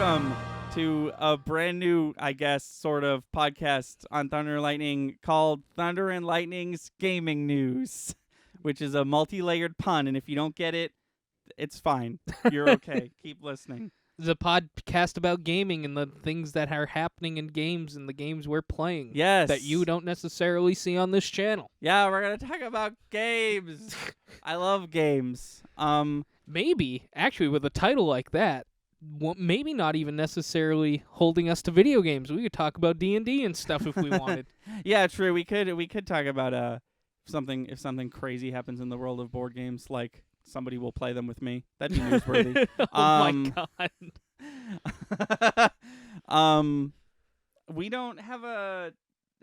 welcome to a brand new, I guess, sort of podcast on Thunder and Lightning called Thunder and Lightning's Gaming News, which is a multi-layered pun, and if you don't get it, it's fine. You're okay. Keep listening. It's a podcast about gaming and the things that are happening in games and the games we're playing. Yes. That you don't necessarily see on this channel. Yeah, we're going to talk about games. I love games. Maybe, actually, with a title like that, maybe not even necessarily holding us to video games. We could talk about D&D and stuff if we wanted. Yeah, true. We could talk about if something crazy happens in the world of board games, like somebody will play them with me. That'd be newsworthy. My God. We don't have a.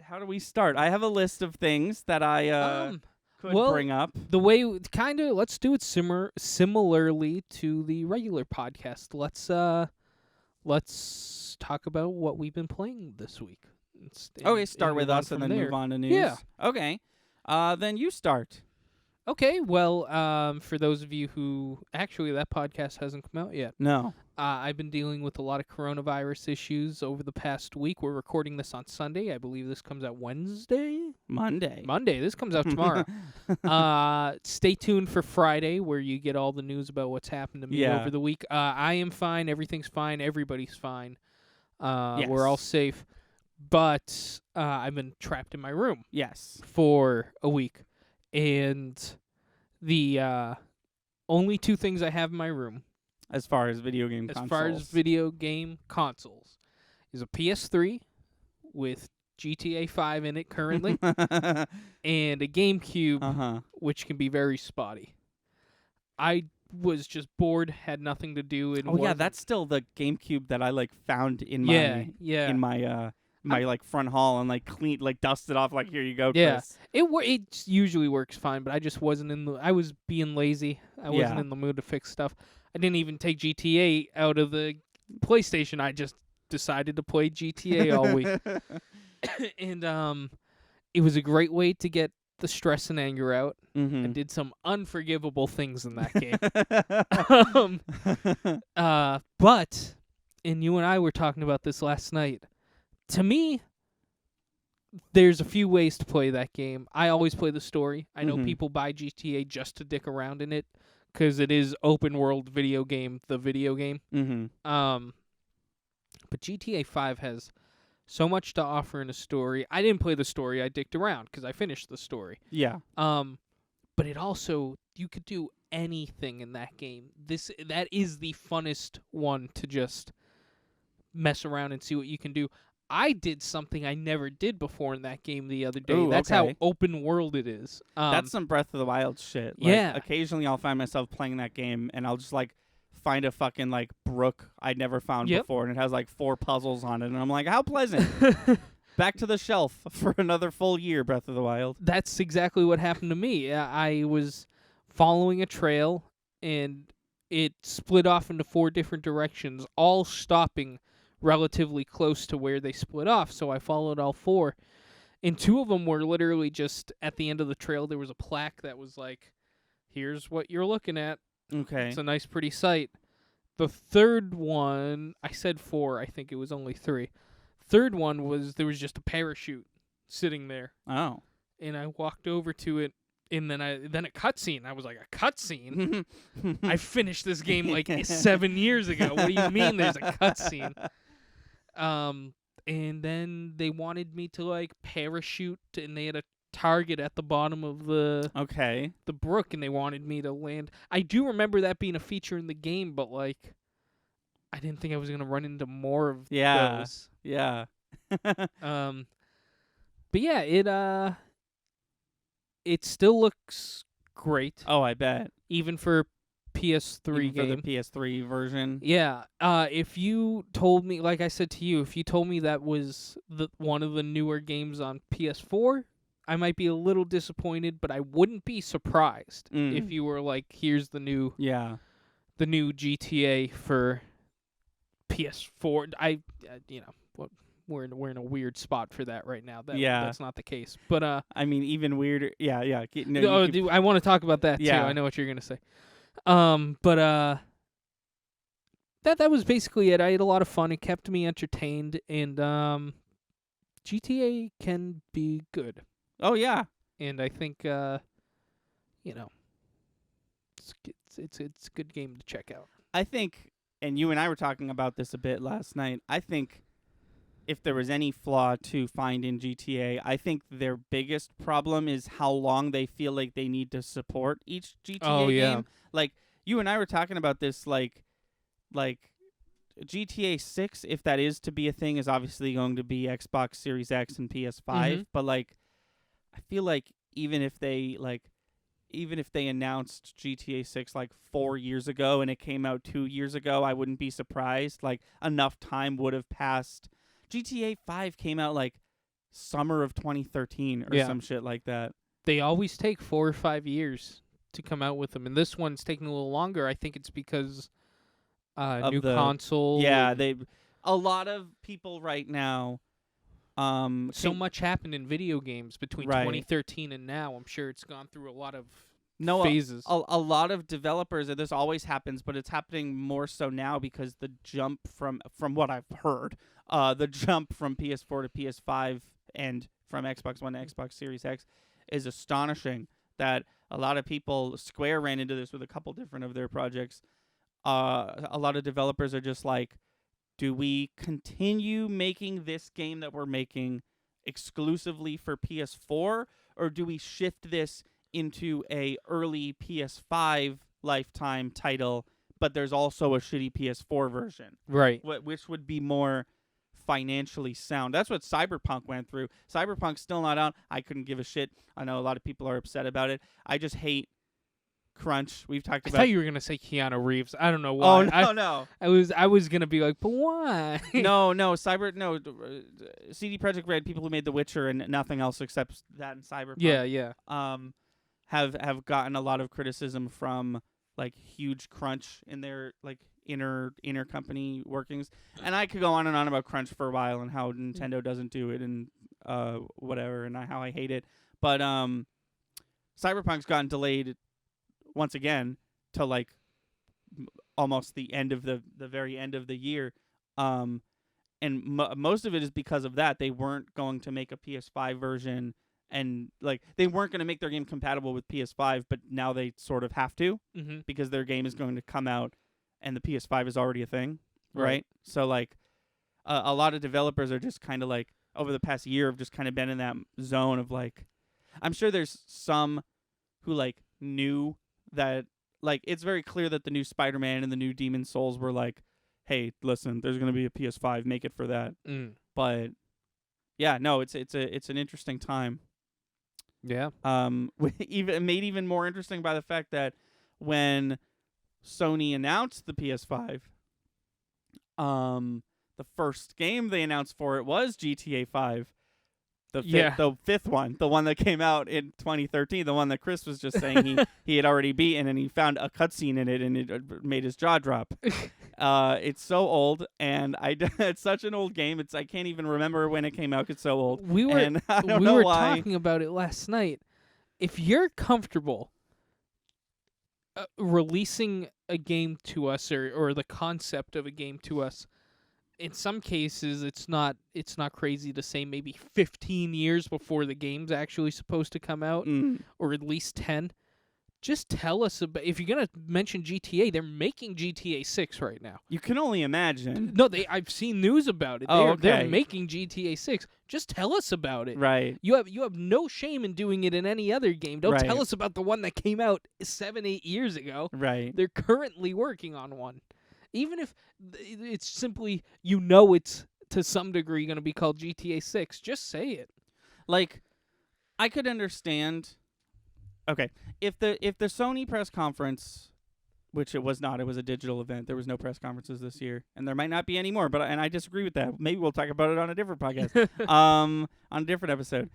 How do we start? I have a list of things that I could bring up. The way let's do it similarly to the regular podcast. Let's talk about what we've been playing this week. Okay, start with us and then move on to news. Yeah. Okay. Then you start. Okay, well, for those of you who actually that podcast hasn't come out yet. No. I've been dealing with a lot of coronavirus issues over the past week. We're recording this on Sunday. I believe this comes out Wednesday? Monday. This comes out tomorrow. Stay tuned for Friday where you get all the news about what's happened to me over the week. I am fine. Everything's fine. Everybody's fine. Yes. We're all safe. But I've been trapped in my room. Yes. For a week. And the only two things I have in my room, as far as video game consoles, is a PS3 with GTA 5 in it currently, and a GameCube, which can be very spotty. I was just bored, had nothing to do. And that's still the GameCube that I found in my my front hall and dusted off. Here you go, Chris. It usually works fine, but I just wasn't I was being lazy. I wasn't in the mood to fix stuff. I didn't even take GTA out of the PlayStation. I just decided to play GTA all week. And it was a great way to get the stress and anger out. I did some unforgivable things in that game. But you and I were talking about this last night. To me, there's a few ways to play that game. I always play the story. I know people buy GTA just to dick around in it because it is open world video game, the video game. But GTA 5 has so much to offer in a story. I didn't play the story. I dicked around because I finished the story. Yeah. But it also, you could do anything in that game. That is the funnest one to just mess around and see what you can do. I did something I never did before in that game the other day. Ooh, That's how open world it is. That's some Breath of the Wild shit. Occasionally I'll find myself playing that game and I'll just find a fucking brook I'd never found before, and it has 4 puzzles on it, and I'm like, how pleasant. Back to the shelf for another full year, Breath of the Wild. That's exactly what happened to me. I was following a trail and it split off into 4 different directions, all stopping relatively close to where they split off, so I followed all 4. And 2 of them were literally just at the end of the trail. There was a plaque that was here's what you're looking at. Okay. It's a nice, pretty sight. The third one, I said 4, I think it was only 3. Third one there was just a parachute sitting there. Oh. And I walked over to it, and then a cutscene. I was like, a cutscene? I finished this game 7 years ago. What do you mean there's a cutscene? And then they wanted me to parachute, and they had a target at the bottom of the brook, and they wanted me to land. I do remember that being a feature in the game, but I didn't think I was gonna run into more of those. Yeah. But yeah, it still looks great. Oh, I bet. Even for PS3 game. For the PS3 version. Yeah. If you told me, like I said to you, if you told me that was one of the newer games on PS4, I might be a little disappointed, but I wouldn't be surprised if you were here's the new GTA for PS4. We're in a weird spot for that right now. That's not the case. But I mean, even weirder. Yeah. I want to talk about that too. I know what you're gonna say. But that was basically it. I had a lot of fun. It kept me entertained, and GTA can be good. Oh yeah, And I think you know, it's a good game to check out. I think, and you and I were talking about this a bit last night. I think if there was any flaw to find in GTA, I think their biggest problem is how long they feel like they need to support each GTA game. Like you and I were talking about this, like GTA 6, if that is to be a thing, is obviously going to be Xbox Series X and PS5. Mhm. But like, I feel like even if they announced GTA 6 like 4 years ago and it came out 2 years ago, I wouldn't be surprised. Like enough time would have passed. GTA 5 came out like summer of 2013 or some shit like that. They always take 4 or 5 years to come out with them, and this one's taking a little longer. I think it's because new console. Yeah, a lot of people right now. So much happened in video games between 2013 and now. I'm sure it's gone through a lot of phases. A lot of developers, and this always happens, but it's happening more so now because the jump from what I've heard, the jump from PS4 to PS5 and from Xbox One to Xbox Series X is astonishing. That a lot of people, Square ran into this with a couple different of their projects. A lot of developers are just like, do we continue making this game that we're making exclusively for PS4, or do we shift this into a early PS5 lifetime title, but there's also a shitty PS4 version? Right. Which would be more financially sound. That's what Cyberpunk went through. Cyberpunk's still not out. I couldn't give a shit. I know a lot of people are upset about it. I just hate crunch. We've talked about. I thought you were gonna say Keanu Reeves. I don't know why. Oh no. I was gonna be like, but why? no. CD Projekt Red, people who made The Witcher and nothing else except that and Cyberpunk. Yeah. Have gotten a lot of criticism from like huge crunch in their like inner company workings, and I could go on and on about crunch for a while and how Nintendo doesn't do it and whatever and how I hate it. But Cyberpunk's gotten delayed once again to like almost the end of the very end of the year, and most of it is because of that. They weren't going to make a PS5 version, and like they weren't going to make their game compatible with PS5, but now they sort of have to because their game is going to come out and the PS5 is already a thing, right? So like a lot of developers are just kind of like over the past year have just kind of been in that zone of like, I'm sure there's some who like knew that, like, it's very clear that the new Spider-Man and the new Demon Souls were like, hey, listen, there's going to be a PS5, make it for that. But yeah, no, it's an interesting time. Yeah. Even made even more interesting by the fact that when Sony announced the PS5, the first game they announced for it was GTA 5. The fifth one, the one that came out in 2013, the one that Chris was just saying he had already beaten, and he found a cutscene in it, and it made his jaw drop. It's so old, and it's such an old game. I can't even remember when it came out. It's so old. We were why. talking about it last night. If you're comfortable releasing a game to us, or the concept of a game to us, in some cases, it's not crazy to say maybe 15 years before the game's actually supposed to come out, or at least 10. Just tell us about. If you're gonna mention GTA, they're making GTA 6 right now. You can only imagine. No, I've seen news about it. They're making GTA 6. Just tell us about it. Right. You have no shame in doing it in any other game. Don't tell us about the one that came out 7-8 years ago. Right. They're currently working on one. Even if it's simply, it's to some degree going to be called GTA 6, just say it. Like, I could understand. Okay, if the Sony press conference, which it was not, it was a digital event. There was no press conferences this year, and there might not be any more. And I disagree with that. Maybe we'll talk about it on a different podcast, on a different episode.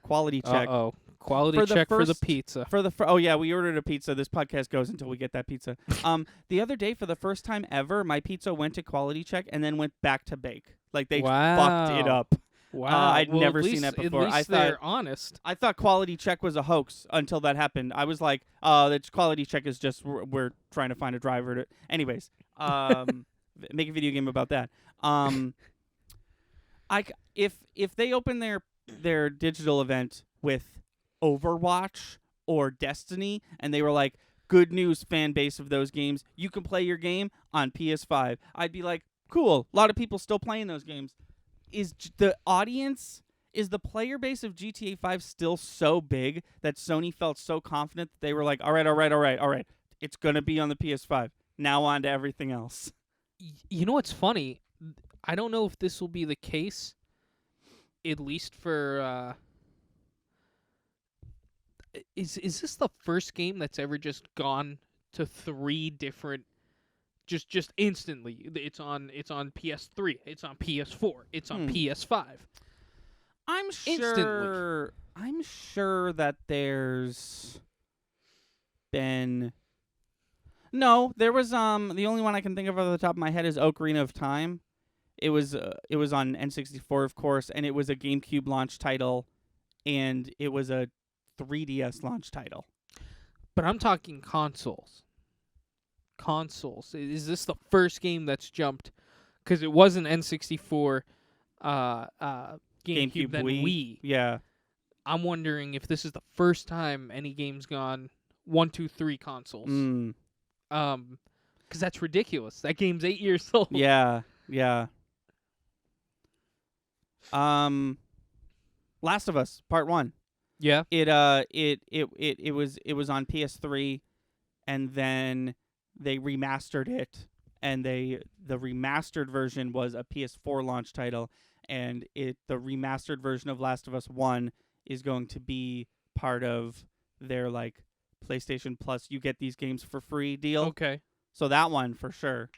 Quality check. Quality check for the pizza. We ordered a pizza. This podcast goes until we get that pizza. The other day, for the first time ever, my pizza went to quality check and then went back to bake. Like, they fucked it up. Wow. I'd well, never at seen least, that before. At least they're honest. I thought quality check was a hoax until that happened. I was like, oh, that quality check is just we're trying to find a driver to. Anyways, make a video game about that. If they open their digital event with Overwatch or Destiny, and they were like, good news, fan base of those games, you can play your game on PS5. I'd be like, cool. A lot of people still playing those games. Is the player base of GTA 5 still so big that Sony felt so confident that they were like, all right. It's going to be on the PS5. Now on to everything else. You know what's funny? I don't know if this will be the case, at least for... Is this the first game that's ever just gone to 3 different... Just instantly. It's on PS3. It's on PS4. It's on PS5. I'm sure that there's been... No, there was the only one I can think of off the top of my head is Ocarina of Time. It was on N64, of course, and it was a GameCube launch title, and it was a 3DS launch title. But I'm talking consoles. Is this the first game that's jumped? Because it was an N64, GameCube, then Wii. Yeah. I'm wondering if this is the first time any game's gone 1, 2, 3 consoles. Because that's ridiculous. That game's 8 years old. Yeah. Last of Us Part 1. Yeah. It was on PS3, and then they remastered it, and the remastered version was a PS4 launch title, and the remastered version of Last of Us 1 is going to be part of their like PlayStation Plus, you get these games for free deal. Okay. So that one for sure.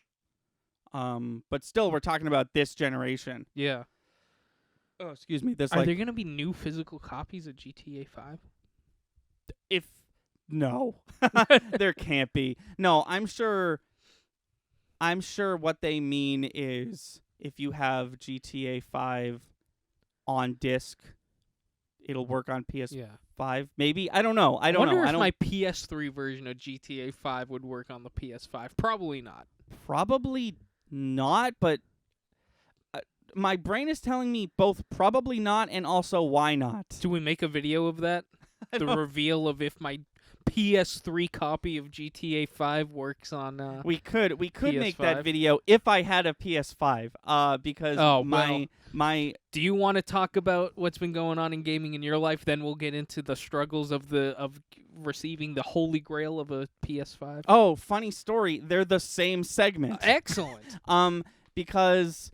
But still, we're talking about this generation. Yeah. Oh, excuse me. Are there going to be new physical copies of GTA 5? No, there can't be. No, I'm sure what they mean is if you have GTA 5 on disc, it'll work on PS5. Maybe. I don't know. I wonder if my PS3 version of GTA 5 would work on the PS5. Probably not. Probably not, but my brain is telling me both probably not and also why not. Do we make a video of that? The reveal of if my PS3 copy of GTA 5 works on we could PS5. make that video if I had a PS5 because my Do you want to talk about what's been going on in gaming in your life? Then we'll get into the struggles of receiving the holy grail of a PS5. Oh, funny story. They're the same segment. Excellent. Because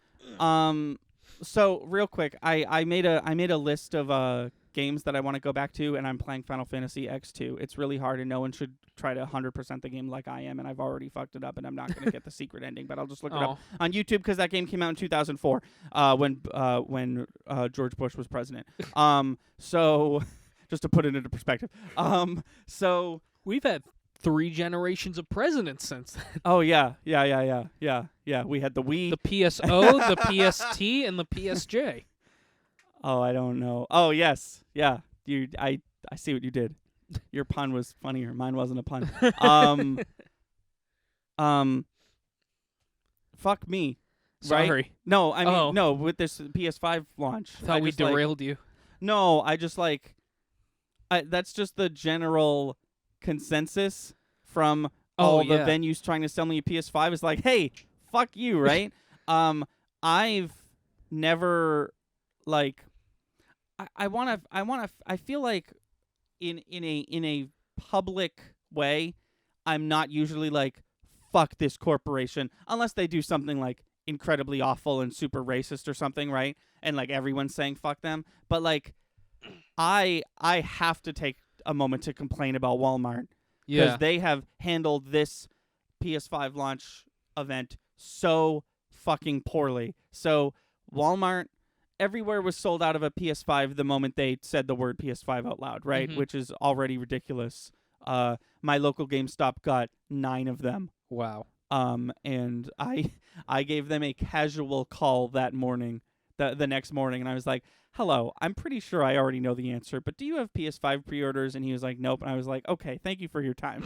so real quick, I made a list of games that I want to go back to, and I'm playing Final Fantasy X2. It's really hard, and no one should try to 100% the game like I am, and I've already fucked it up, and I'm not going to get the secret ending, but I'll just look it up on YouTube because that game came out in 2004 when George Bush was president. So just to put it into perspective. So we've had 3 generations of presidents since then. Oh yeah. We had the Wii, the PSO, the PST, and the PSJ. Oh, I don't know. Oh, yes. Yeah. I see what you did. Your pun was funnier. Mine wasn't a pun. Fuck me. Sorry. Right? No, I mean, no, with this PS5 launch. I thought we derailed you. No, I just that's just the general consensus from all the venues trying to sell me a PS5 is like, hey, fuck you, right? I've never I feel like in a public way, I'm not usually like, fuck this corporation, unless they do something like incredibly awful and super racist or something, right? And like everyone's saying fuck them. But like I have to take a moment to complain about Walmart because they have handled this PS5 launch event so fucking poorly. So Walmart everywhere was sold out of a PS5 the moment they said the word PS5 out loud, right? Mm-hmm. Which is already ridiculous. My local GameStop got 9 of them. Wow. And I gave them a casual call that morning the next morning, and I was like, hello, I'm pretty sure I already know the answer, but do you have PS5 pre-orders? And he was like, nope. And I was like, okay, thank you for your time.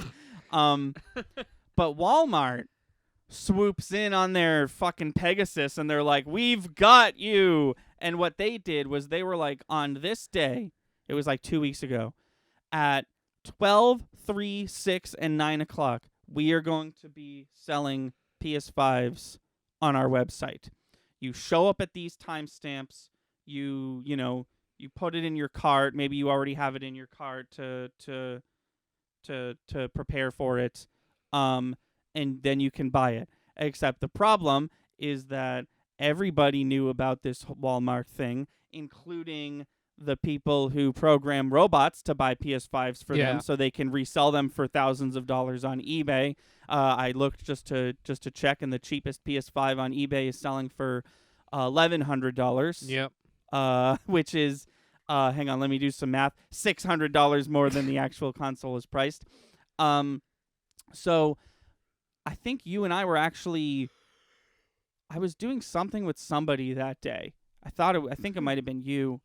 But Walmart swoops in on their fucking Pegasus, and they're like, we've got you. And what they did was they were like, on this day, it was like 2 weeks ago, at 12, 3, 6, and 9 o'clock, we are going to be selling PS5s on our website. You show up at these timestamps. You put it in your cart. Maybe you already have it in your cart to prepare for it, and then you can buy it. Except the problem is that everybody knew about this Walmart thing, including the people who program robots to buy PS5s for them, so they can resell them for thousands of dollars on eBay. I looked just to check, and the cheapest PS5 on eBay is selling for $1,100. Yep. Which is, hang on, let me do some math. $600 more than the actual console is priced. So I think you and I were actually, I was doing something with somebody that day. I think it might have been you,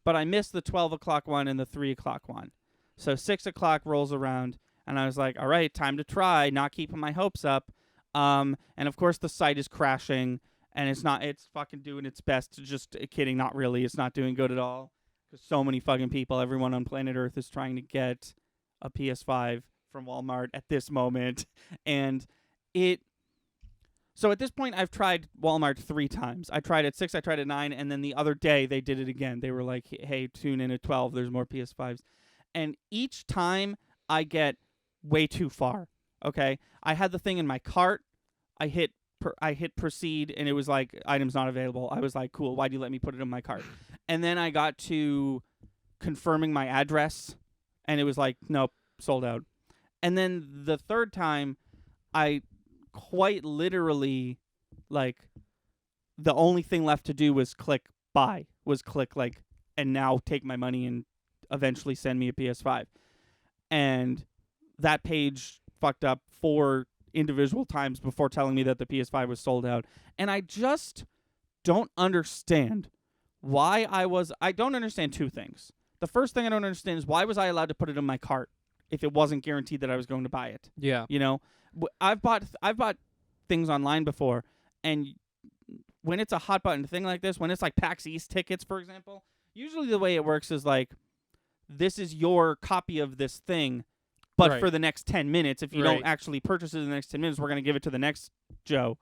but I missed the 12 o'clock one and the 3 o'clock one. So 6 o'clock rolls around, and I was like, all right, time to try, not keeping my hopes up. And of course the site is crashing, and it's fucking doing its best. Just kidding, not really. It's not doing good at all, because so many fucking people, everyone on planet Earth is trying to get a PS5 from Walmart at this moment. And so at this point, I've tried Walmart 3 times. I tried at 6, I tried at 9, and then the other day they did it again. They were like, hey, tune in at 12, there's more PS5s. And each time I get way too far, okay? I had the thing in my cart. I hit proceed, and it was like, items not available. I was like, cool, why'd you let me put it in my cart? And then I got to confirming my address, and it was like, nope, sold out. And then the third time, I quite literally, like, the only thing left to do was click buy, like, and now take my money and eventually send me a PS5. And that page fucked up 4 individual times before telling me that the PS5 was sold out. And I just don't understand why I don't understand 2 things. The first thing I don't understand is, why was I allowed to put it in my cart if it wasn't guaranteed that I was going to buy it? Yeah. You know, I've bought things online before, and when it's a hot button thing like this, when it's like PAX East tickets, for example, usually the way it works is like, this is your copy of this thing, but Right. for the next 10 minutes, if you don't actually purchase it in the next 10 minutes, we're going to give it to the next Joe.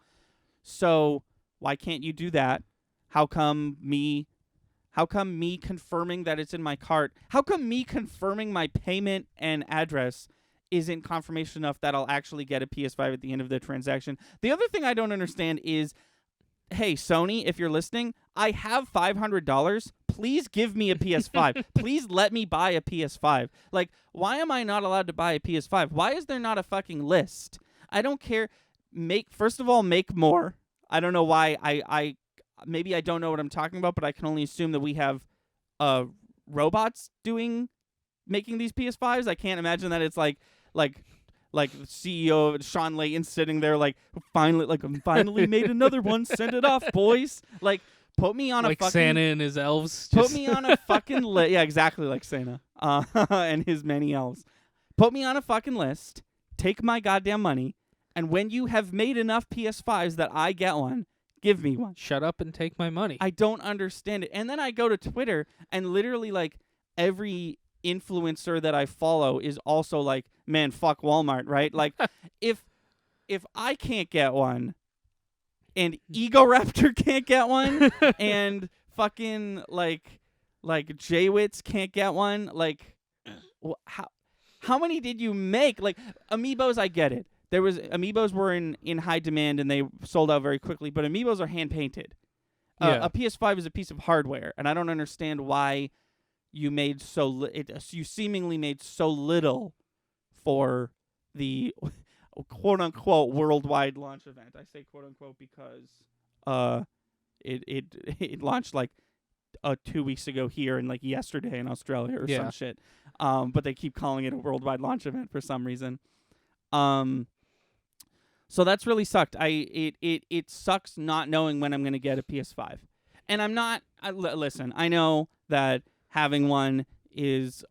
So why can't you do that? How come me confirming that it's in my cart? How come me confirming my payment and address isn't confirmation enough that I'll actually get a PS5 at the end of the transaction? The other thing I don't understand is, hey, Sony, if you're listening, I have $500. Please give me a PS5. Please let me buy a PS5. Like, why am I not allowed to buy a PS5? Why is there not a fucking list? I don't care. First of all, make more. I don't know why. Maybe I don't know what I'm talking about, but I can only assume that we have robots making these PS5s. I can't imagine that it's like the CEO Sean Layton sitting there like, finally made another one. Send it off, boys. Like, put me on like a fucking Santa and his elves. Put me on a fucking list. Yeah, exactly like Santa and his many elves. Put me on a fucking list. Take my goddamn money, and when you have made enough PS5s that I get one, give me one. Shut up and take my money. I don't understand it. And then I go to Twitter, and literally like every influencer that I follow is also like, man, fuck Walmart, right? Like, if I can't get one, and Egoraptor can't get one, and fucking like Jaywitz can't get one, like, how many did you make? Like, amiibos, I get it. Amiibos were in high demand and they sold out very quickly, but amiibos are hand painted. A PS5 is a piece of hardware, and I don't understand why you made you seemingly made so little for the quote unquote worldwide launch event. I say quote unquote because it launched like 2 weeks ago here and like yesterday in Australia or some shit. But they keep calling it a worldwide launch event for some reason. So that's really sucked. It sucks not knowing when I'm going to get a PS5. And I'm not. Listen, I know that having one is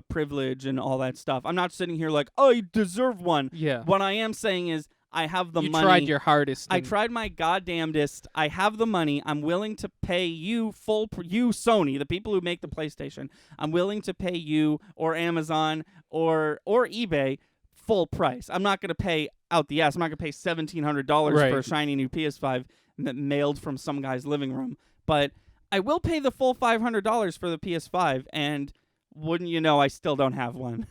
privilege and all that stuff. I'm not sitting here like, oh, you deserve one. Yeah. What I am saying is, I have the You money. tried your hardest. I tried my goddamnedest. I have the money. I'm willing to pay you you Sony, the people who make the PlayStation. I'm willing to pay you or Amazon or eBay full price. I'm not going to pay out the ass. I'm not going to pay $1,700 for a shiny new PS5 mailed from some guy's living room. But I will pay the full $500 for the PS5, and wouldn't you know, I still don't have one.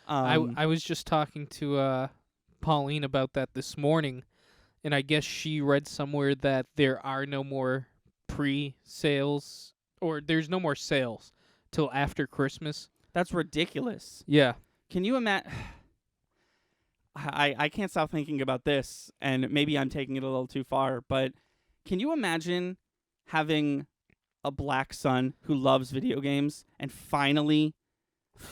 I was just talking to Pauline about that this morning, and I guess she read somewhere that there are no more pre-sales, or there's no more sales till after Christmas. That's ridiculous. Yeah. Can you imagine? I can't stop thinking about this, and maybe I'm taking it a little too far, but can you imagine having a black son who loves video games and finally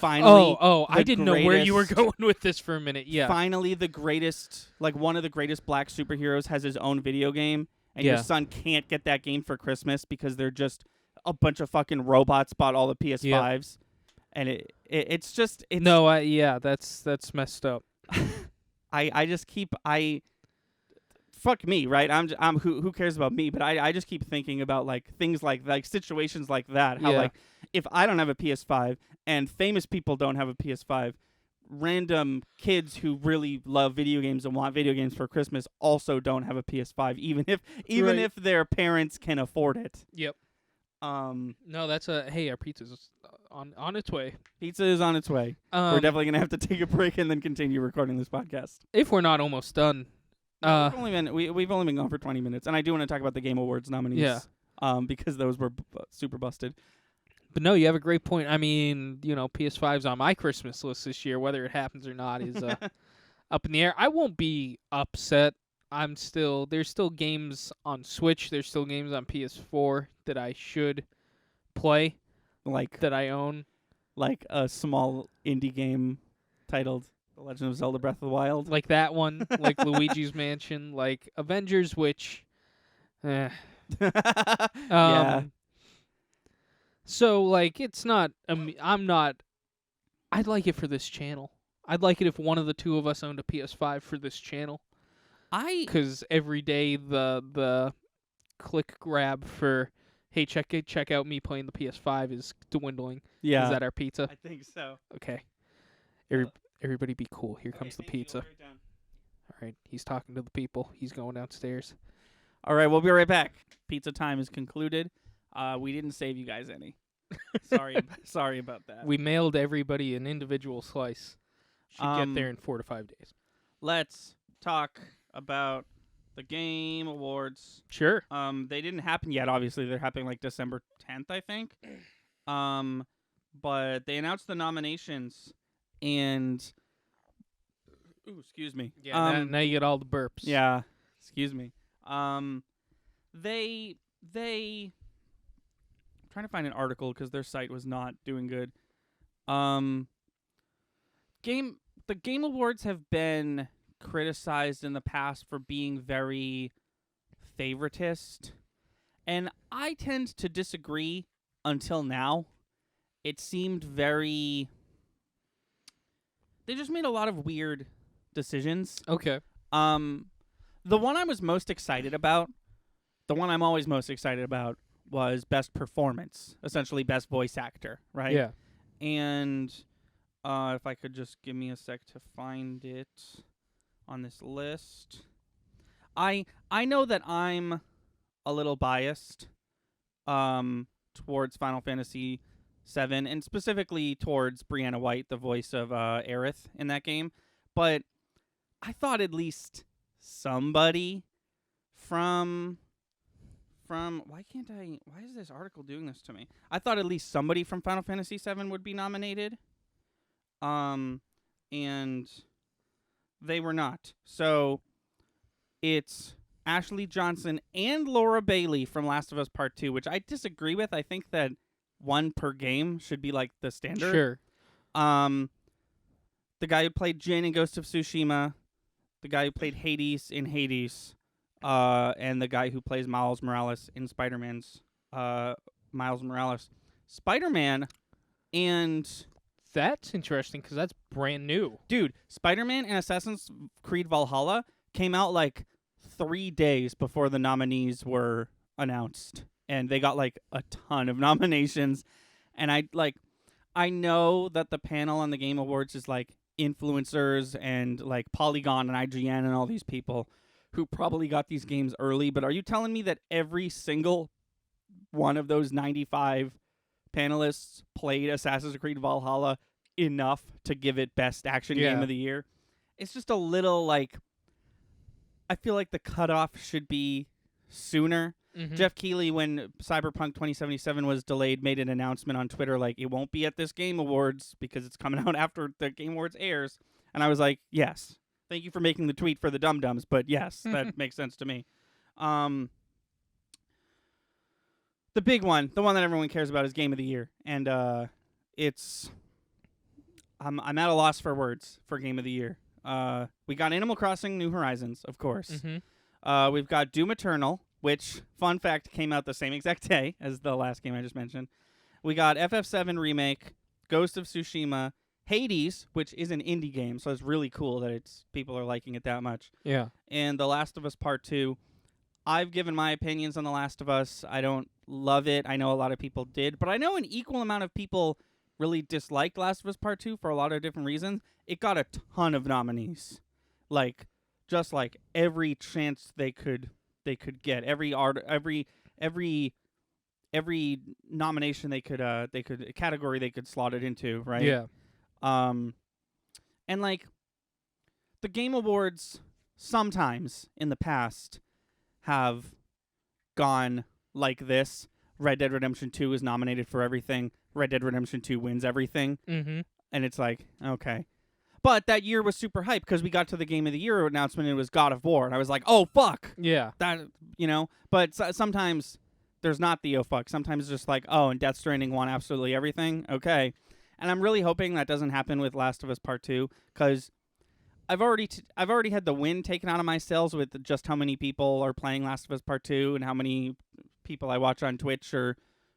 I didn't know where you were going with this for a minute. Yeah. Finally the greatest, like one of the greatest black superheroes has his own video game, and your son can't get that game for Christmas because they're just a bunch of fucking robots bought all the PS5s. And it's just that's messed up. I just keep fuck me, right? I'm who cares about me? But I just keep thinking about like things like situations like that. How like if I don't have a PS5 and famous people don't have a PS5, random kids who really love video games and want video games for Christmas also don't have a PS5, even if their parents can afford it. Yep. No, that's our pizza's on its way. Pizza is on its way. We're definitely gonna have to take a break and then continue recording this podcast. If we're not almost done. We've only been gone for 20 minutes, and I do want to talk about the Game Awards nominees. Yeah. Because those were super busted. But no, you have a great point. I mean, PS5's on my Christmas list this year. Whether it happens or not is up in the air. I won't be upset. There's still games on Switch. There's still games on PS4 that I should play, that I own. Like a small indie game titled The Legend of Zelda Breath of the Wild. Like that one, like Luigi's Mansion, like Avengers, which... Yeah. So, it's not... I'm not... I'd like it for this channel. I'd like it if one of the two of us owned a PS5 for this channel. Because every day the click grab for, hey, check out me playing the PS5 is dwindling. Yeah. Is that our pizza? I think so. Okay. Everybody be cool. Here comes the pizza. All right. He's talking to the people. He's going downstairs. All right. We'll be right back. Pizza time is concluded. We didn't save you guys any. Sorry about that. We mailed everybody an individual slice. Should get there in 4 to 5 days. Let's talk about the Game Awards. Sure. They didn't happen yet. Obviously, they're happening like December 10th, I think. But they announced the nominations, and excuse me. Yeah. Now you get all the burps. Yeah. Excuse me. They. I'm trying to find an article because their site was not doing good. The Game Awards have been criticized in the past for being very favoritist, and I tend to disagree until now. It seemed very... They just made a lot of weird decisions. Okay. The one I was most excited about, the one I'm always most excited about, was Best Performance, essentially Best Voice Actor, right? Yeah. And if I could just give me a sec to find it on this list. I know that I'm a little biased towards Final Fantasy VII, and specifically towards Brianna White, the voice of Aerith in that game. But I thought at least somebody from why is this article doing this to me? I thought at least somebody from Final Fantasy VII would be nominated. And they were not. So it's Ashley Johnson and Laura Bailey from Last of Us Part 2, which I disagree with. I think that one per game should be like the standard. Sure. The guy who played Jin in Ghost of Tsushima, the guy who played Hades in Hades, and the guy who plays Miles Morales in Spider-Man's Miles Morales. Spider-Man and... That's interesting because that's brand new. Dude, Spider-Man and Assassin's Creed Valhalla came out like 3 days before the nominees were announced. And they got like a ton of nominations. And I know that the panel on the Game Awards is like influencers and like Polygon and IGN and all these people who probably got these games early. But are you telling me that every single one of those 95 panelists played Assassin's Creed Valhalla enough to give it Best Action Game of the Year? It's just a little like, I feel like the cutoff should be sooner. Mm-hmm. Jeff Keighley, when Cyberpunk 2077 was delayed, made an announcement on Twitter like, it won't be at this Game Awards because it's coming out after the Game Awards airs. And I was like, yes. Thank you for making the tweet for the dum-dums, but yes, that makes sense to me. The big one, the one that everyone cares about, is Game of the Year. And it's... I'm at a loss for words for Game of the Year. We got Animal Crossing New Horizons, of course. Mm-hmm. We've got Doom Eternal, which, fun fact, came out the same exact day as the last game I just mentioned. We got FF7 Remake, Ghost of Tsushima, Hades, which is an indie game, so it's really cool that people are liking it that much. Yeah. And The Last of Us Part 2. I've given my opinions on The Last of Us. I don't love it. I know a lot of people did, but I know an equal amount of people really disliked Last of Us Part 2 for a lot of different reasons. It got a ton of nominees. Like, just like every chance they could get, every nomination they could category they could slot it into, right? Yeah. And like the Game Awards sometimes in the past have gone like this. Red Dead Redemption 2 is nominated for everything. Red Dead Redemption 2 wins everything. Mm-hmm. And it's like, okay. But that year was super hype because we got to the Game of the Year announcement and it was God of War. And I was like, oh, fuck. Yeah. That, But sometimes there's not the oh, fuck. Sometimes it's just like, oh, and Death Stranding won absolutely everything. Okay. And I'm really hoping that doesn't happen with Last of Us Part 2 because I've already had the wind taken out of my sails with just how many people are playing Last of Us Part 2 and how many people I watch on Twitch are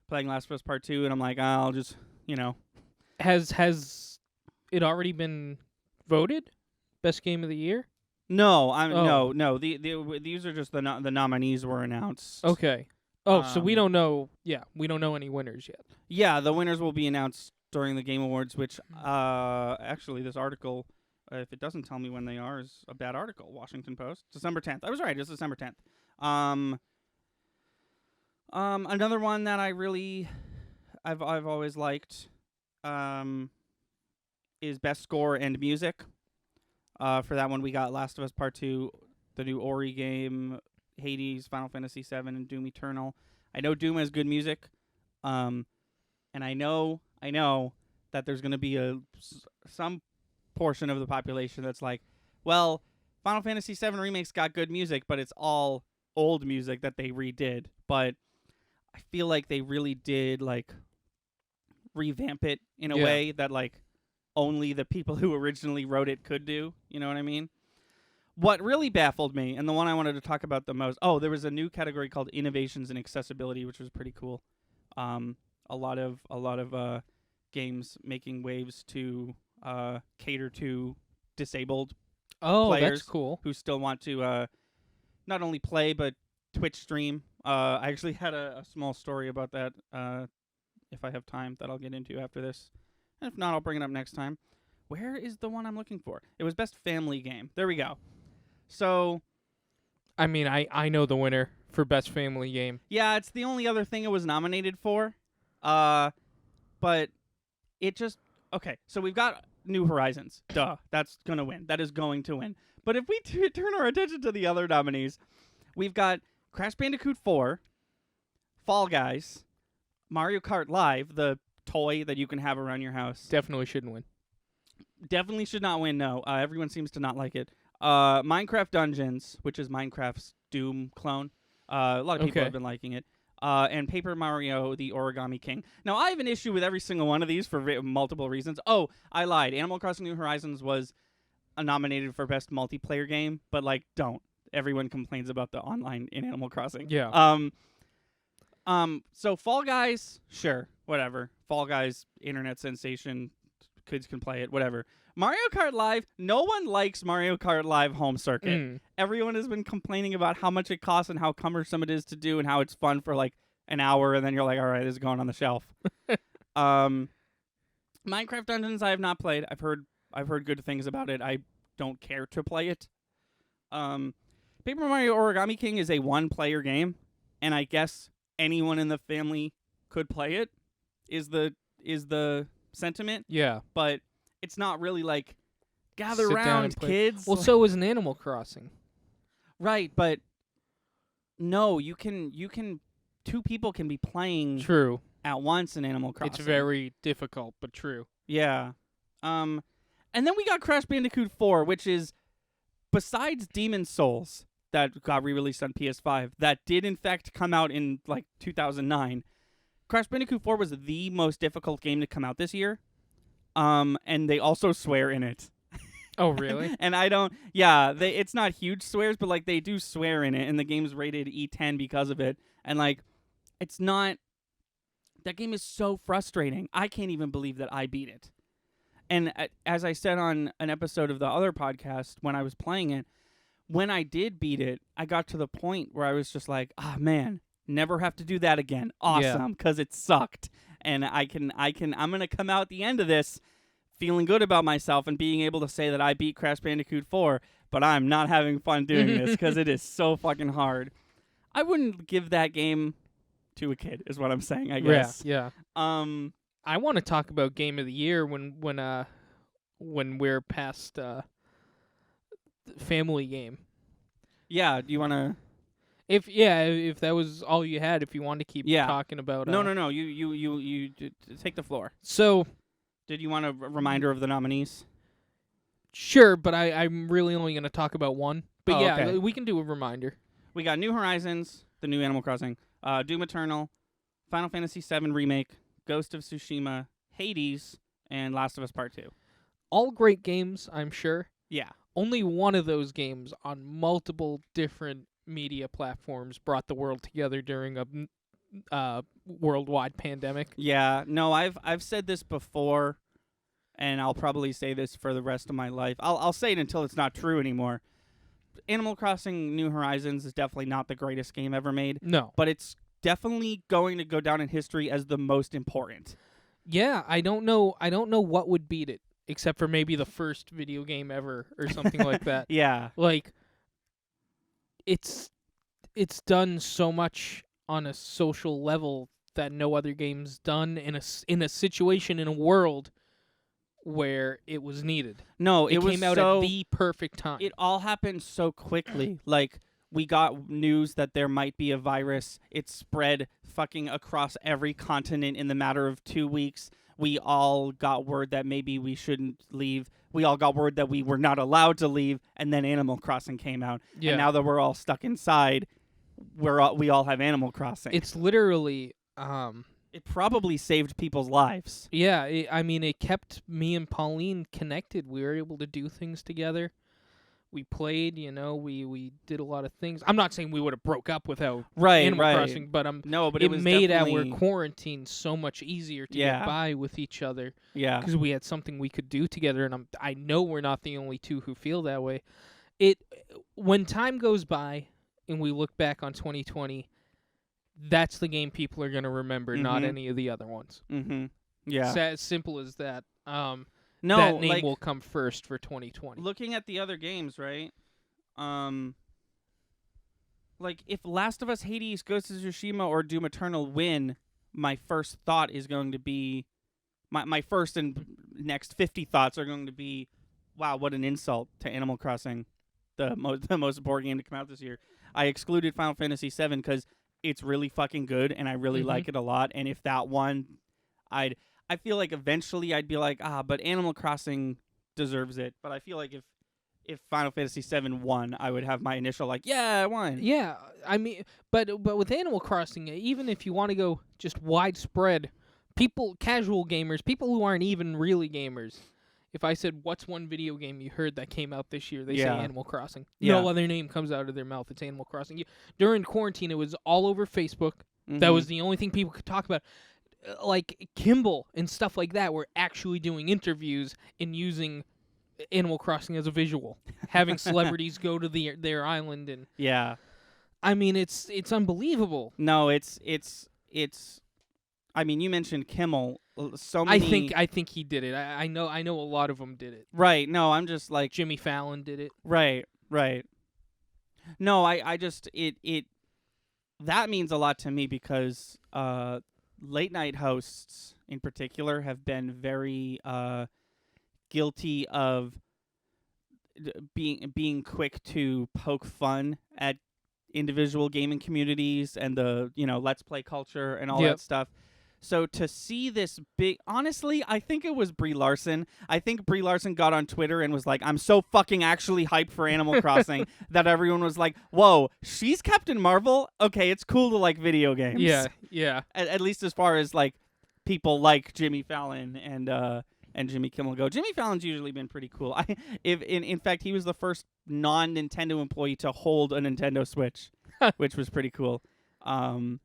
playing Last of Us Part 2, and I'm like, I'll just, Has it already been voted Best Game of the Year? No, no. These are just the nominees were announced. Okay. Oh, so we don't know. Yeah, we don't know any winners yet. Yeah, the winners will be announced during the Game Awards, which actually this article, if it doesn't tell me when they are, is a bad article. Washington Post, December 10th. I was right. It's December 10th. Another one that I've always liked, is Best Score and Music. For that one, we got Last of Us Part 2, the new Ori game, Hades, Final Fantasy VII, and Doom Eternal. I know Doom has good music, and I know that there's going to be some portion of the population that's like, well, Final Fantasy VII Remake's got good music, but it's all old music that they redid. But I feel like they really did like revamp it in a way that like only the people who originally wrote it could do. You know what I mean? What really baffled me, and the one I wanted to talk about the most, there was a new category called Innovations in Accessibility, which was pretty cool. A lot of games making waves to cater to disabled players. That's cool. Who still want to not only play but Twitch stream. I actually had a small story about that, if I have time, that I'll get into after this. And if not, I'll bring it up next time. Where is the one I'm looking for? It was Best Family Game. There we go. So, I mean, I know the winner for Best Family Game. Yeah, it's the only other thing it was nominated for. But it just... Okay, so we've got New Horizons. Duh, that's going to win. That is going to win. But if we turn our attention to the other nominees, we've got Crash Bandicoot 4, Fall Guys, Mario Kart Live, the toy that you can have around your house. Definitely shouldn't win. Definitely should not win, no. Everyone seems to not like it. Minecraft Dungeons, which is Minecraft's Doom clone. A lot of people have been liking it. And Paper Mario, the Origami King. Now, I have an issue with every single one of these for multiple reasons. Oh, I lied. Animal Crossing New Horizons was nominated for Best Multiplayer Game, but, like, don't. everyone complains about the online in Animal Crossing. Yeah. So Fall Guys, sure, whatever. Fall Guys, internet sensation, kids can play it, whatever. Mario Kart Live, no one likes Mario Kart Live home circuit. Everyone has been complaining about how much it costs and how cumbersome it is to do and how it's fun for like an hour and then you're like, all right, this is going on the shelf. Minecraft Dungeons I have not played. I've heard good things about it. I don't care to play it. Paper Mario Origami King is a one-player game, and I guess anyone in the family could play it. Is the sentiment? Yeah. But it's not really like gather Sit down around, and play. kids. Well, so is an Animal Crossing. Right, but no, you can two people can be playing True. at once in Animal Crossing. It's very difficult, but true. Yeah. And then we got Crash Bandicoot 4, which is besides Demon's Souls that got re-released on PS5, that did in fact come out in like 2009. Crash Bandicoot 4 was the most difficult game to come out this year. And they also swear in it. Oh, really? And I don't... Yeah, it's not huge swears, but, like, they do swear in it, and the game's rated E10 because of it. And, like, it's not... That game is so frustrating. I can't even believe that I beat it. And as I said on an episode of the other podcast when I was playing it, when I did beat it, I got to the point where I was just like, man, never have to do that again. Awesome, because it sucked. And I'm going to come out at the end of this feeling good about myself and being able to say that I beat Crash Bandicoot 4, but I'm not having fun doing this because it is so fucking hard. I wouldn't give that game to a kid, is what I'm saying, I guess. Yeah. I want to talk about Game of the Year when we're past Family Game. Yeah, do you want to... If that was all you had, if you want to keep talking about... No, you take the floor. So... Did you want a reminder of the nominees? Sure, but I'm really only going to talk about one. But okay. We can do a reminder. We got New Horizons, the new Animal Crossing, Doom Eternal, Final Fantasy VII Remake, Ghost of Tsushima, Hades, and Last of Us Part 2. All great games, I'm sure. Yeah. Only one of those games on multiple different media platforms brought the world together during a worldwide pandemic. Yeah, no, I've said this before, and I'll probably say this for the rest of my life. I'll say it until it's not true anymore. Animal Crossing New Horizons is definitely not the greatest game ever made. No. But it's definitely going to go down in history as the most important. Yeah, I don't know what would beat it, except for maybe the first video game ever or something like that. Yeah. Like, it's done so much on a social level that no other game's done in a situation in a world where it was needed. No, it came out at the perfect time. It all happened so quickly. Like, we got news that there might be a virus. It spread fucking across every continent in the matter of 2 weeks. We all got word that maybe we shouldn't leave. We all got word that we were not allowed to leave, and then Animal Crossing came out. Yeah. And now that we're all stuck inside, we all have Animal Crossing. It's literally... it probably saved people's lives. Yeah, it kept me and Pauline connected. We were able to do things together. We played, we did a lot of things. I'm not saying we would have broke up without Animal Crossing, but it made our quarantine so much easier to get by with each other. Yeah, because we had something we could do together, and I know we're not the only two who feel that way. When time goes by and we look back on 2020, that's the game people are going to remember, not any of the other ones. Mm-hmm. Yeah. It's as simple as that. No, that name will come first for 2020. Looking at the other games, right? Like, if Last of Us, Hades, Ghost of Tsushima, or Doom Eternal win, my first thought is going to be... My first and next 50 thoughts are going to be, wow, what an insult to Animal Crossing, the most important game to come out this year. I excluded Final Fantasy VII because it's really fucking good, and I really like it a lot. And if that won, I feel like eventually I'd be like, but Animal Crossing deserves it. But I feel like if Final Fantasy VII won, I would have my initial like, yeah, I won. Yeah, but with Animal Crossing, even if you want to go just widespread, casual gamers, people who aren't even really gamers, if I said, what's one video game you heard that came out this year, they say Yeah. Animal Crossing. Yeah. No other name comes out of their mouth. It's Animal Crossing. During quarantine, it was all over Facebook. That Mhm. was the only thing people could talk about. Like Kimball and stuff like that were actually doing interviews and using Animal Crossing as a visual, having celebrities go to their island, and Yeah. I mean it's unbelievable. No, it's. I mean, you mentioned Kimmel. So many. I think he did it. I know a lot of them did it. Right. No, I'm just like. Jimmy Fallon did it. Right. No, I just it that means a lot to me because late night hosts in particular have been very guilty of being quick to poke fun at individual gaming communities and the let's play culture and all that stuff. So to see this big, honestly, I think it was Brie Larson. I think Brie Larson got on Twitter and was like, I'm so fucking actually hyped for Animal Crossing that everyone was like, whoa, she's Captain Marvel? Okay, it's cool to like video games. Yeah. At least as far as like people like Jimmy Fallon and Jimmy Kimmel go. Jimmy Fallon's usually been pretty cool. In fact, he was the first non-Nintendo employee to hold a Nintendo Switch, which was pretty cool. And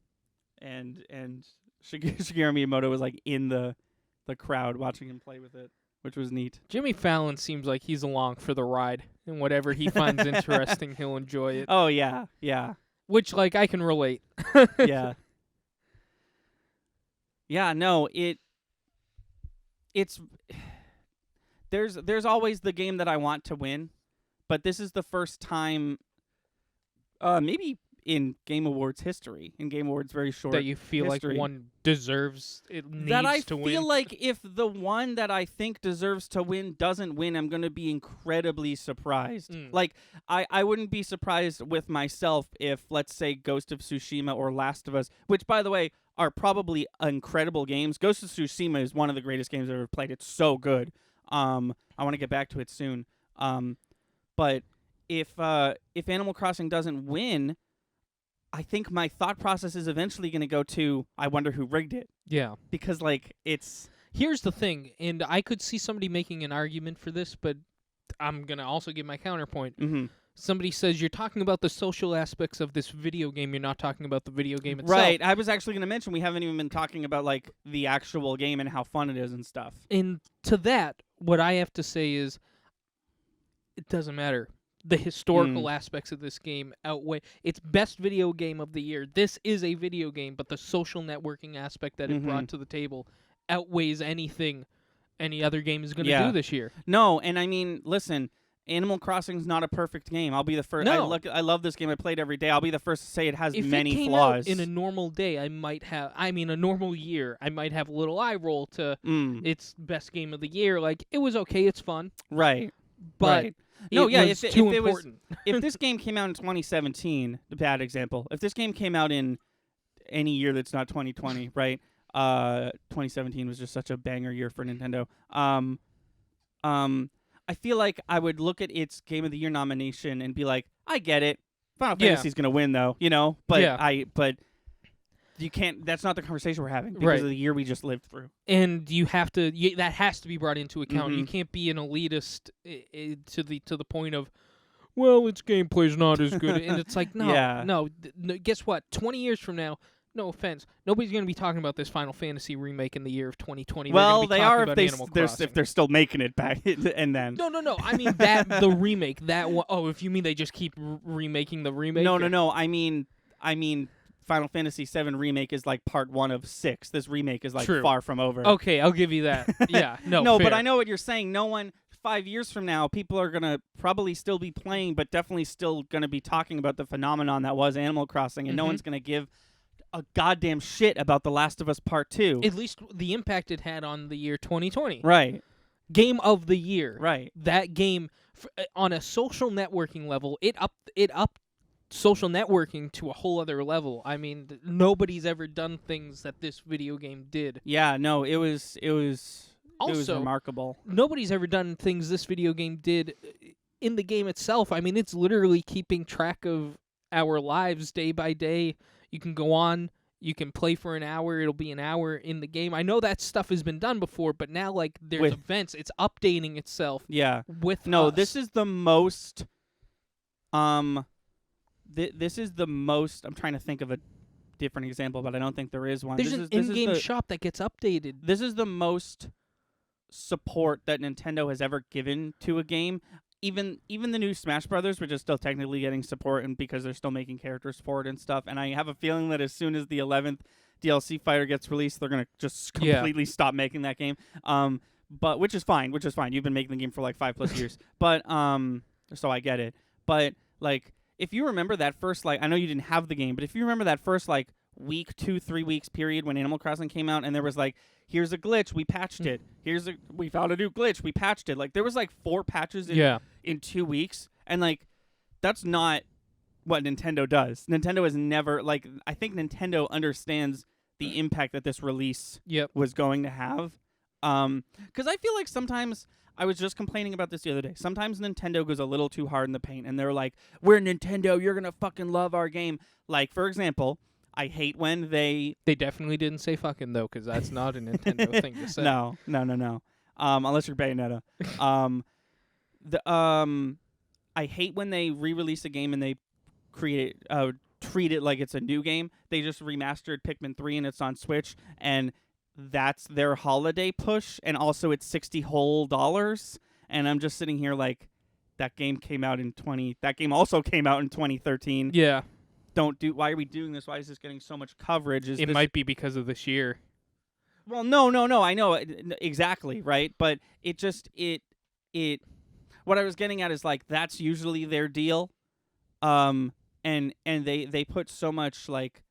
Shigeru Miyamoto was like in the crowd watching him play with it, which was neat. Jimmy Fallon seems like he's along for the ride, and whatever he finds interesting, he'll enjoy it. Oh yeah. Which, like, I can relate. Yeah. Yeah. No, it's there's always the game that I want to win, but this is the first time, maybe in Game Awards history, in Game Awards very short that you feel history, like one deserves it, needs that I to feel win. like if the one that I think deserves to win doesn't win, I'm going to be incredibly surprised. Like, I wouldn't be surprised with myself if, let's say, Ghost of Tsushima or Last of Us, which, by the way, are probably incredible games. Ghost of Tsushima is one of the greatest games I've ever played. It's so good. I want to get back to it soon. But if Animal Crossing doesn't win, I think my thought process is eventually going to go to, I wonder who rigged it. Yeah. Because, like, it's... Here's the thing, and I could see somebody making an argument for this, but I'm going to also give my counterpoint. Mm-hmm. Somebody says, you're talking about the social aspects of this video game, you're not talking about the video game itself. Right. I was actually going to mention we haven't even been talking about, like, the actual game and how fun it is and stuff. And to that, what I have to say is, it doesn't matter. The historical aspects of this game outweigh its best video game of the year. This is a video game, but the social networking aspect that it brought to the table outweighs anything any other game is going to do this year. No, and I mean, listen, Animal Crossing's not a perfect game. I'll be the first. No. I love this game. I played every day. I'll be the first to say it has if many it came flaws. Out in a normal day, a normal year, I might have a little eye roll to its best game of the year. Like, it was okay, it's fun. Right. But right. No, yeah, if if this game came out in 2017, the bad example. If this game came out in any year that's not 2020, right? 2017 was just such a banger year for Nintendo. I feel like I would look at its Game of the Year nomination and be like, I get it. Final Fantasy's gonna win though, but you can't. That's not the conversation we're having because of the year we just lived through. And you have to. That has to be brought into account. You can't be an elitist to the point of, well, its gameplay's not as good. And it's like, no. Guess what? 20 years from now, no offense, nobody's going to be talking about this Final Fantasy remake in the year of 2020. Well, they are if they're still making it back and then. No. I mean the remake. That one, if you mean they just keep remaking the remake? No. I mean. Final Fantasy VII Remake is like part 1 of 6. This remake is like far from over. Okay, I'll give you that. Yeah, no, fair. But I know what you're saying. No one, 5 years from now, people are going to probably still be playing, but definitely still going to be talking about the phenomenon that was Animal Crossing, and no one's going to give a goddamn shit about The Last of Us Part 2. At least the impact it had on the year 2020. Right. Game of the year. Right. That game, on a social networking level, it upped social networking to a whole other level. I mean, nobody's ever done things that this video game did. Yeah, no, it was also remarkable. Nobody's ever done things this video game did in the game itself. I mean, it's literally keeping track of our lives day by day. You can go on, You can play for an hour. It'll be an hour in the game. I know that stuff has been done before, but now like there's events. It's updating itself. Yeah. With no, us. this is the most. This is the most. I'm trying to think of a different example, but I don't think there is one. There's an in-game shop that gets updated. This is the most support that Nintendo has ever given to a game. Even the new Smash Brothers, which is still technically getting support, and because they're still making characters for it and stuff. And I have a feeling that as soon as the 11th DLC fighter gets released, they're gonna just completely stop making that game. But which is fine. You've been making the game for like 5+ years. But so I get it. But like, if you remember that first, like, I know you didn't have the game, but if you remember that first like week, 2-3 weeks period when Animal Crossing came out, and there was like, here's a glitch, we patched it. We found a new glitch, we patched it. Like, there was like 4 patches in 2 weeks, and like, that's not what Nintendo does. Nintendo has never, like, I think Nintendo understands the impact that this release was going to have. Because I feel like sometimes, I was just complaining about this the other day, sometimes Nintendo goes a little too hard in the paint, and they're like, we're Nintendo, you're gonna fucking love our game. Like, for example, I hate when they definitely didn't say fucking, though, because that's not a Nintendo thing to say. No. Unless you're Bayonetta. I hate when they re-release a game and they treat it like it's a new game. They just remastered Pikmin 3 and it's on Switch, and that's their holiday push, and also it's $60 whole, and I'm just sitting here like, that game also came out in 2013. Yeah. Why are we doing this? Why is this getting so much coverage? It might be because of this year. Well, no, I know exactly, right? But it just what I was getting at is like, that's usually their deal, and they put so much like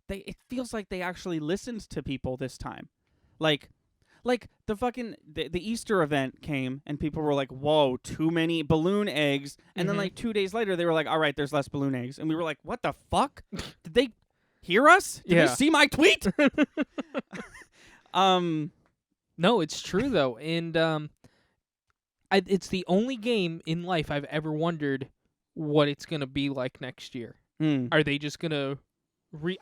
it feels like they actually listened to people this time, like the Easter event came and people were like, whoa, too many balloon eggs, and then like 2 days later they were like, all right, there's less balloon eggs, and we were like, what the fuck? Did they hear us? Did they see my tweet? No, it's true though, and it's the only game in life I've ever wondered what it's gonna be like next year. Are they just gonna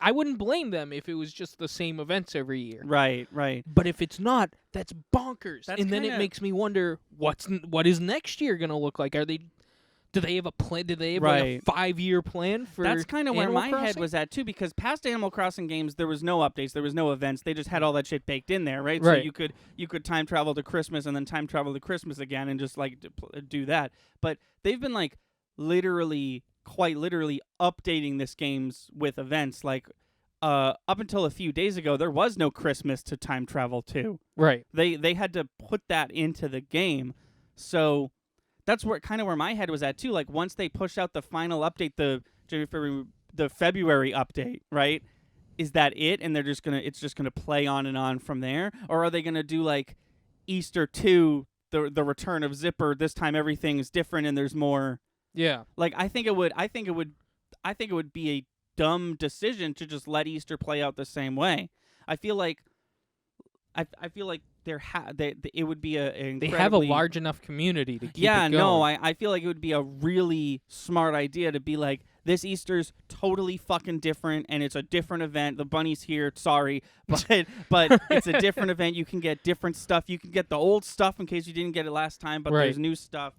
I wouldn't blame them if it was just the same events every year. Right. But if it's not, that's bonkers. And then it makes me wonder what is next year gonna look like? Do they have a plan? Do they have like a 5-year plan for? That's kind of where my Crossing? head was at too, because past Animal Crossing games, there was no updates, there was no events. They just had all that shit baked in there, right? So you could time travel to Christmas and then time travel to Christmas again and just like do that. But they've been like quite literally updating this games with events. Like up until a few days ago, there was no Christmas to time travel to. Right. They had to put that into the game. So that's where my head was at too. Like, once they push out the final update, the February update, right? Is that it? And it's just gonna play on and on from there, or are they gonna do like Easter 2, the return of Zipper? This time everything's different and there's more. Yeah. Like, I think it would be a dumb decision to just let Easter play out the same way. I feel like it would be they have a large enough community to keep it going. I feel like it would be a really smart idea to be like, this Easter's totally fucking different, and it's a different event. The bunny's here, sorry, but it's a different event. You can get different stuff. You can get the old stuff in case you didn't get it last time, but there's new stuff.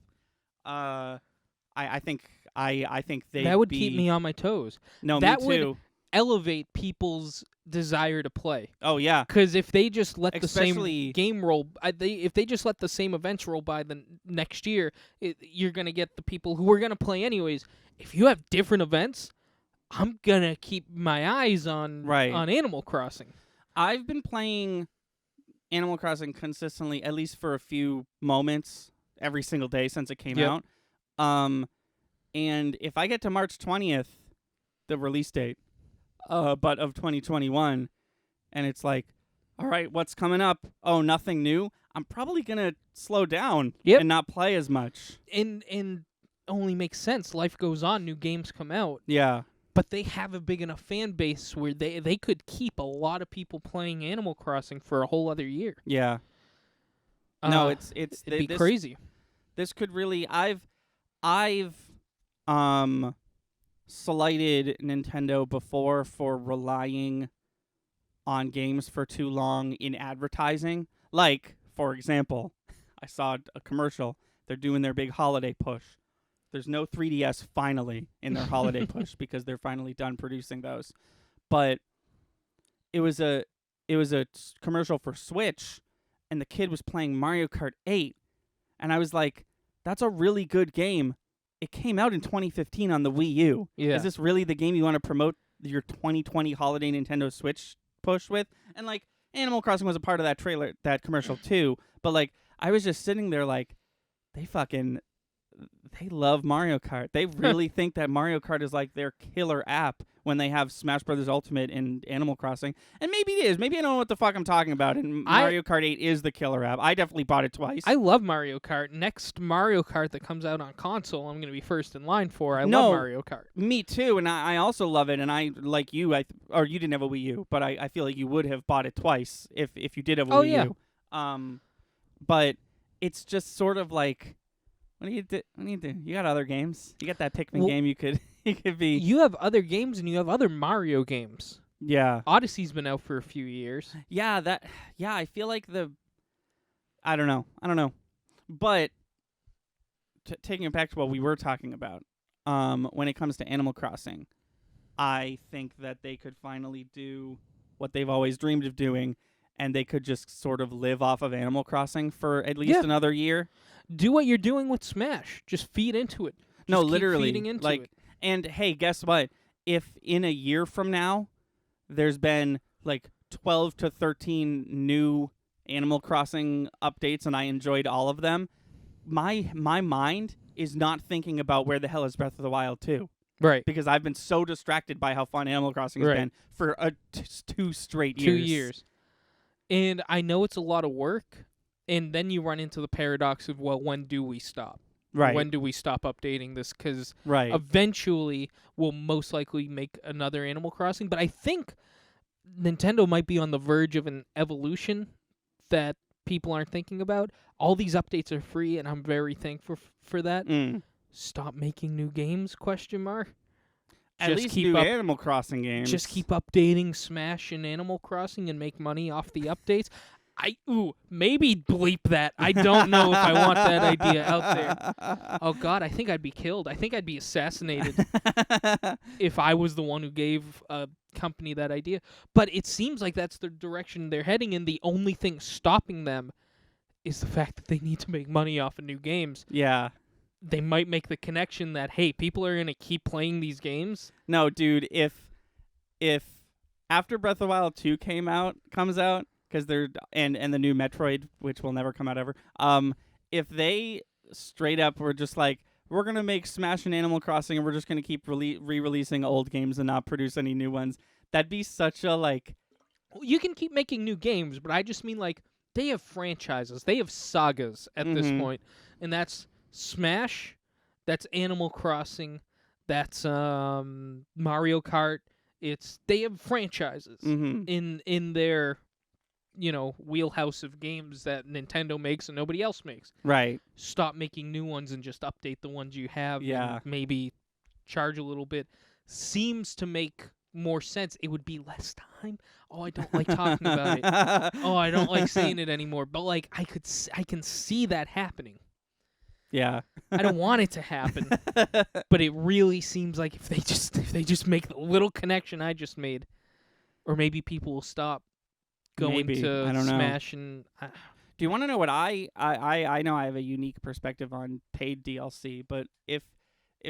I think that would keep me on my toes. No, that me too. Would elevate people's desire to play. Oh yeah, because if they just let the same game roll, if they just let the same events roll by the next year, you're gonna get the people who are gonna play anyways. If you have different events, I'm gonna keep my eyes on Animal Crossing. I've been playing Animal Crossing consistently, at least for a few moments every single day since it came out. And if I get to March 20th, the release date, but of 2021, and it's like, all right, what's coming up? Oh, nothing new. I'm probably gonna slow down and not play as much. And only makes sense. Life goes on. New games come out. Yeah. But they have a big enough fan base where they could keep a lot of people playing Animal Crossing for a whole other year. Yeah. No, it'd be crazy. This could really. I've slighted Nintendo before for relying on games for too long in advertising. Like, for example, I saw a commercial. They're doing their big holiday push. There's no 3DS finally in their holiday push because they're finally done producing those. But it was a commercial for Switch, and the kid was playing Mario Kart 8, and I was like, that's a really good game. It came out in 2015 on the Wii U. Yeah. Is this really the game you want to promote your 2020 holiday Nintendo Switch push with? And like, Animal Crossing was a part of that commercial too. But like, I was just sitting there like, they love Mario Kart. They really think that Mario Kart is like their killer app when they have Smash Brothers Ultimate and Animal Crossing. And maybe it is. Maybe I don't know what the fuck I'm talking about. And Mario Kart 8 is the killer app. I definitely bought it twice. I love Mario Kart. Next Mario Kart that comes out on console, I'm going to be first in line for. I love Mario Kart. Me too, and I also love it. And I, like you, or you didn't have a Wii U, but I feel like you would have bought it twice if you did have a Wii U. But it's just sort of like, what do you do? You got other games. You got that Pikmin game. You could be. You have other games, and you have other Mario games. Yeah. Odyssey's been out for a few years. Yeah. I feel like I don't know. But taking it back to what we were talking about, when it comes to Animal Crossing, I think that they could finally do what they've always dreamed of doing, and they could just sort of live off of Animal Crossing for at least another year. Do what you're doing with Smash. Just feed into it. No, keep literally. feeding into like, it. And hey, guess what? If in a year from now, there's been like 12 to 13 new Animal Crossing updates, and I enjoyed all of them, my mind is not thinking about where the hell is Breath of the Wild 2. Right. Because I've been so distracted by how fun Animal Crossing has been for 2 straight years. 2 years. And I know it's a lot of work, and then you run into the paradox of, well, when do we stop? Right. When do we stop updating this? Because right. eventually we'll most likely make another Animal Crossing. But I think Nintendo might be on the verge of an evolution that people aren't thinking about. All these updates are free, and I'm very thankful for that. Stop making new games, ? At least new Animal Crossing games. Just keep updating Smash and Animal Crossing and make money off the updates. Maybe bleep that. I don't know if I want that idea out there. Oh, God, I think I'd be killed. I think I'd be assassinated if I was the one who gave a company that idea. But it seems like that's the direction they're heading in. The only thing stopping them is the fact that they need to make money off of new games. Yeah. They might make the connection that, hey, people are going to keep playing these games. No, dude, if after Breath of the Wild 2 comes out, because they're and the new Metroid, which will never come out ever. If they straight up were just like, we're gonna make Smash and Animal Crossing, and we're just gonna keep re-releasing old games and not produce any new ones, that'd be such a like. You can keep making new games, but I just mean like they have franchises, they have sagas at this point, and that's Smash, that's Animal Crossing, that's Mario Kart. They have franchises in their wheelhouse of games that Nintendo makes and nobody else makes. Right. Stop making new ones and just update the ones you have. Yeah. And maybe charge a little bit. Seems to make more sense. It would be less time. Oh, I don't like talking about it. Oh, I don't like saying it anymore. But like, I can see that happening. Yeah. I don't want it to happen, but it really seems like if they just make the little connection I just made, or maybe people will stop going to Smash and. Do you want to know what I know? I have a unique perspective on paid DLC, but if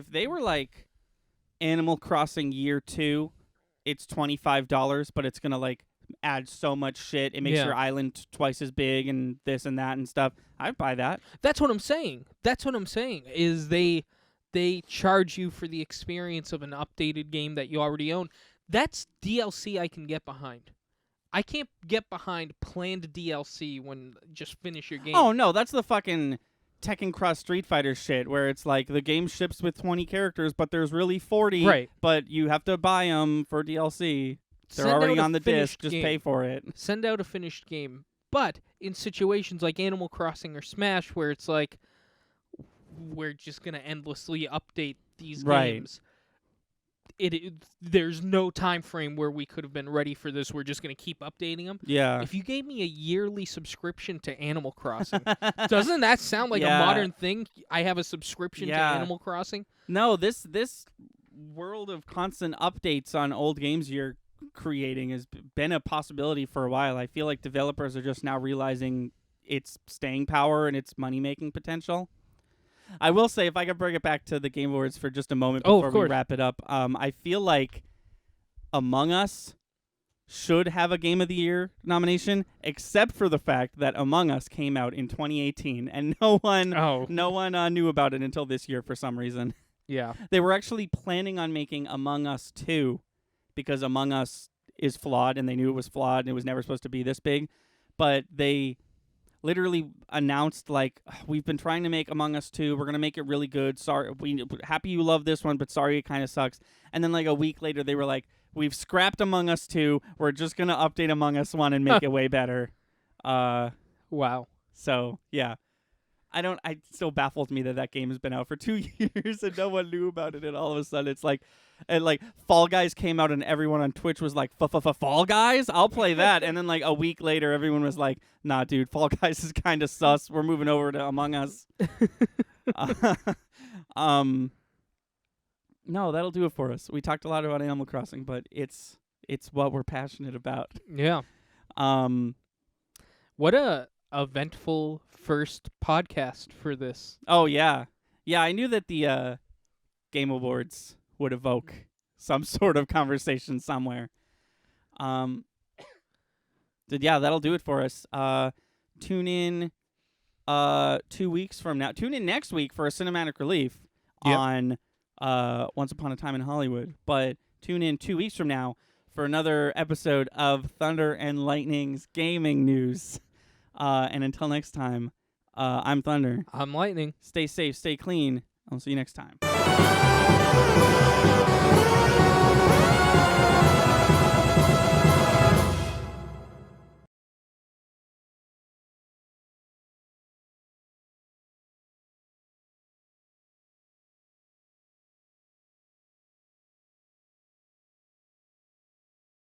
they were like Animal Crossing Year 2, it's $25, but it's gonna like add so much shit. It makes your island twice as big and this and that and stuff. I'd buy that. That's what I'm saying. Is they charge you for the experience of an updated game that you already own. That's DLC I can get behind. I can't get behind planned DLC when just finish your game. Oh, no, that's the fucking Tekken Cross Street Fighter shit where it's like the game ships with 20 characters, but there's really 40, right. But you have to buy them for DLC. They're already on the disc. Just pay for it. Send out a finished game. But in situations like Animal Crossing or Smash where it's like, we're just going to endlessly update these games, there's no time frame where we could have been ready for this. We're just going to keep updating them. Yeah. If you gave me a yearly subscription to Animal Crossing, doesn't that sound like Yeah. a modern thing? I have a subscription to Animal Crossing. No, this world of constant updates on old games you're creating has been a possibility for a while. I feel like developers are just now realizing its staying power and its money-making potential. I will say, if I could bring it back to the Game Awards for just a moment before we wrap it up, I feel like Among Us should have a Game of the Year nomination, except for the fact that Among Us came out in 2018, and no one knew about it until this year for some reason. Yeah. They were actually planning on making Among Us 2, because Among Us is flawed, and they knew it was flawed, and it was never supposed to be this big, but they literally announced, like, we've been trying to make Among Us 2. We're going to make it really good. Sorry, happy you love this one, but sorry it kind of sucks. And then, like, a week later, they were like, we've scrapped Among Us 2. We're just going to update Among Us 1 and make it way better. Wow. So, yeah. It still baffles me that game has been out for 2 years and no one knew about it, and all of a sudden it's like, Fall Guys came out and everyone on Twitch was like, Fall Guys? I'll play that. And then like a week later, everyone was like, nah, dude, Fall Guys is kind of sus. We're moving over to Among Us. No, that'll do it for us. We talked a lot about Animal Crossing, but it's what we're passionate about. Yeah. What a eventful first podcast for this. Oh, yeah. Yeah, I knew that the Game Awards would evoke some sort of conversation somewhere. Yeah, that'll do it for us. Tune in 2 weeks from now. Tune in next week for a cinematic relief on Once Upon a Time in Hollywood. But tune in 2 weeks from now for another episode of Thunder and Lightning's Gaming News. And until next time, I'm Thunder. I'm Lightning. Stay safe, stay clean. I'll see you next time.